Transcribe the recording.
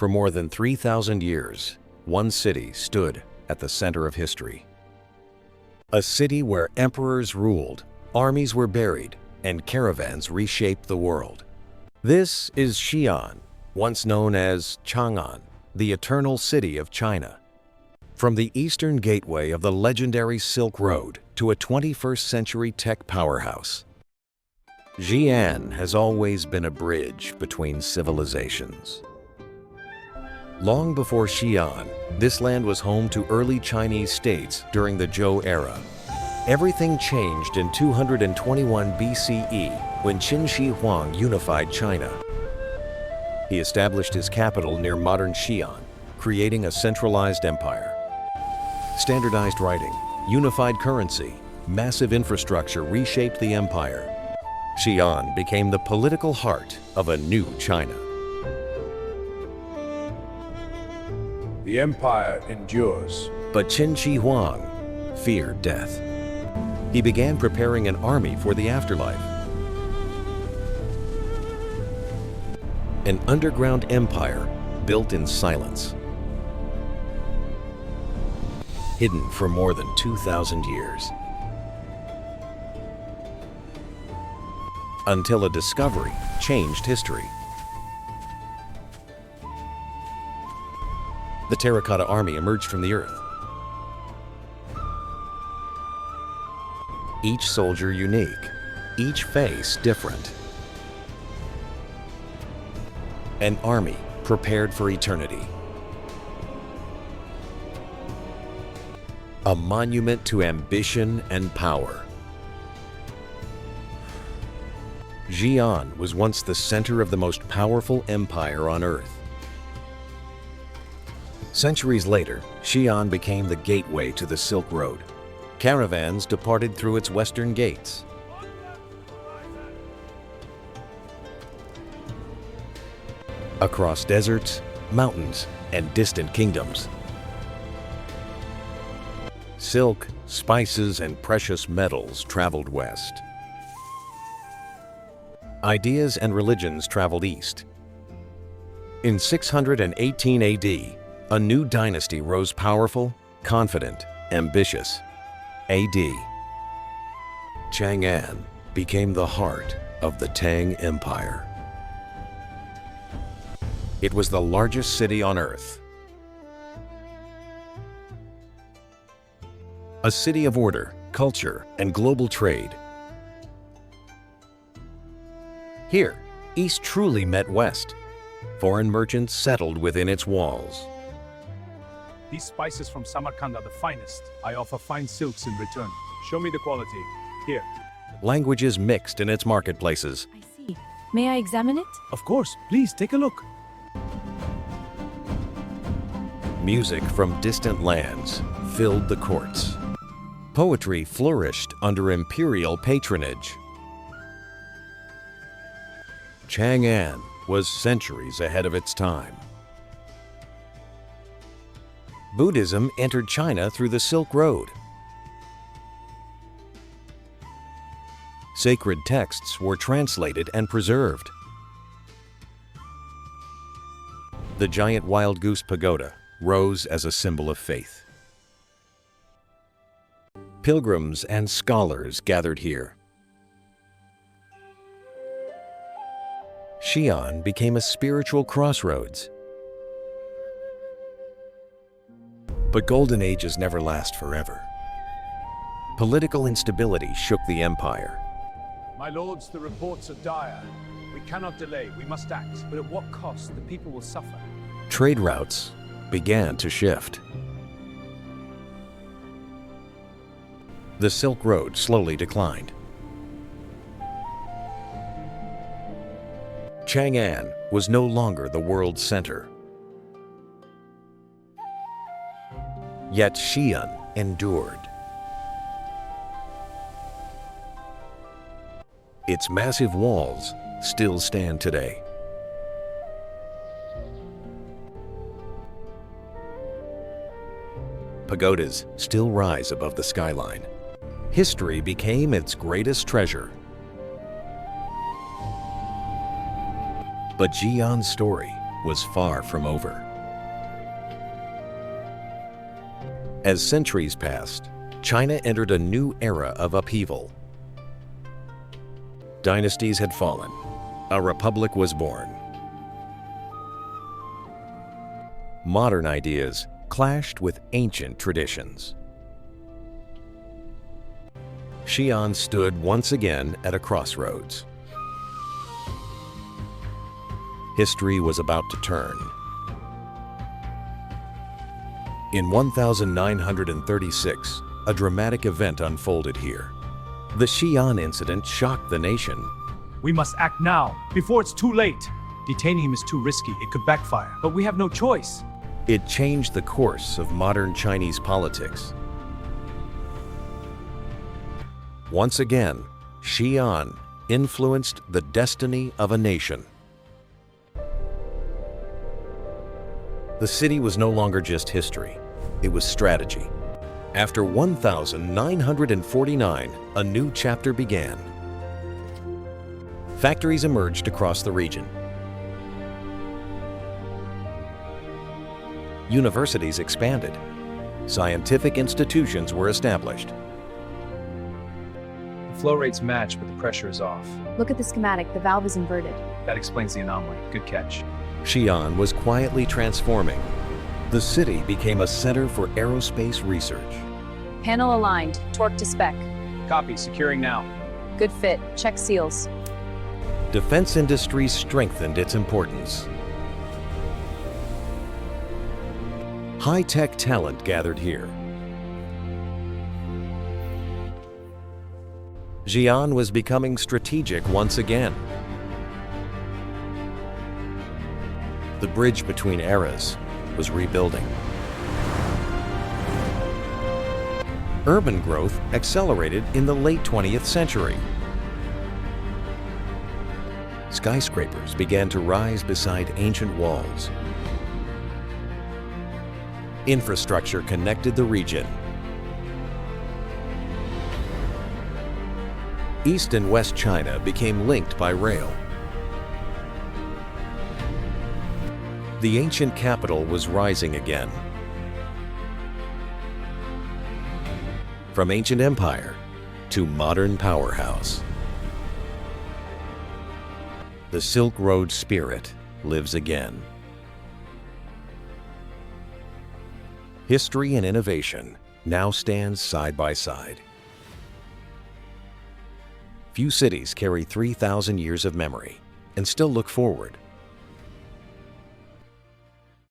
For more than 3,000 years, one city stood at the center of history. A city where emperors ruled, armies were buried, and caravans reshaped the world. This is Xi'an, once known as Chang'an, the eternal city of China. From the eastern gateway of the legendary Silk Road to a 21st century tech powerhouse, Xi'an has always been a bridge between civilizations. Long before Xi'an, this land was home to early Chinese states during the Zhou era. Everything changed in 221 BCE when Qin Shi Huang unified China. He established his capital near modern Xi'an, creating a centralized empire. Standardized writing, unified currency, massive infrastructure reshaped the empire. Xi'an became the political heart of a new China. The empire endures. But Qin Shi Huang feared death. He began preparing an army for the afterlife. An underground empire built in silence, hidden for more than 2,000 years. Until a discovery changed history. The Terracotta Army emerged from the earth. Each soldier unique, each face different. An army prepared for eternity. A monument to ambition and power. Xi'an was once the center of the most powerful empire on Earth. Centuries later, Xi'an became the gateway to the Silk Road. Caravans departed through its western gates. Across deserts, mountains, and distant kingdoms. Silk, spices, and precious metals traveled west. Ideas and religions traveled east. In 618 AD, a new dynasty rose powerful, confident, ambitious. AD. Chang'an became the heart of the Tang Empire. It was the largest city on Earth. A city of order, culture, and global trade. Here, East truly met West. Foreign merchants settled within its walls. These spices from Samarkand are the finest. I offer fine silks in return. Show me the quality. Here. Languages mixed in its marketplaces. I see. May I examine it? Of course. Please take a look. Music from distant lands filled the courts. Poetry flourished under imperial patronage. Chang'an was centuries ahead of its time. Buddhism entered China through the Silk Road. Sacred texts were translated and preserved. The Giant Wild Goose Pagoda rose as a symbol of faith. Pilgrims and scholars gathered here. Xi'an became a spiritual crossroads. But golden ages never last forever. Political instability shook the empire. My lords, the reports are dire. We cannot delay. We must act. But at what cost? The people will suffer. Trade routes began to shift. The Silk Road slowly declined. Chang'an was no longer the world's center. Yet Xi'an endured. Its massive walls still stand today. Pagodas still rise above the skyline. History became its greatest treasure. But Xi'an's story was far from over. As centuries passed, China entered a new era of upheaval. Dynasties had fallen. A republic was born. Modern ideas clashed with ancient traditions. Xi'an stood once again at a crossroads. History was about to turn. In 1936, a dramatic event unfolded here. The Xi'an incident shocked the nation. We must act now, before it's too late. Detaining him is too risky, it could backfire. But we have no choice. It changed the course of modern Chinese politics. Once again, Xi'an influenced the destiny of a nation. The city was no longer just history, it was strategy. After 1949, a new chapter began. Factories emerged across the region. Universities expanded. Scientific institutions were established. The flow rates match, but the pressure is off. Look at the schematic, the valve is inverted. That explains the anomaly. Good catch. Xi'an was quietly transforming. The city became a center for aerospace research. Panel aligned, torque to spec. Copy, securing now. Good fit, check seals. Defense industry strengthened its importance. High-tech talent gathered here. Xi'an was becoming strategic once again. The bridge between eras was rebuilding. Urban growth accelerated in the late 20th century. Skyscrapers began to rise beside ancient walls. Infrastructure connected the region. East and West China became linked by rail. The ancient capital was rising again. From ancient empire to modern powerhouse. The Silk Road spirit lives again. History and innovation now stand side by side. Few cities carry 3,000 years of memory and still look forward.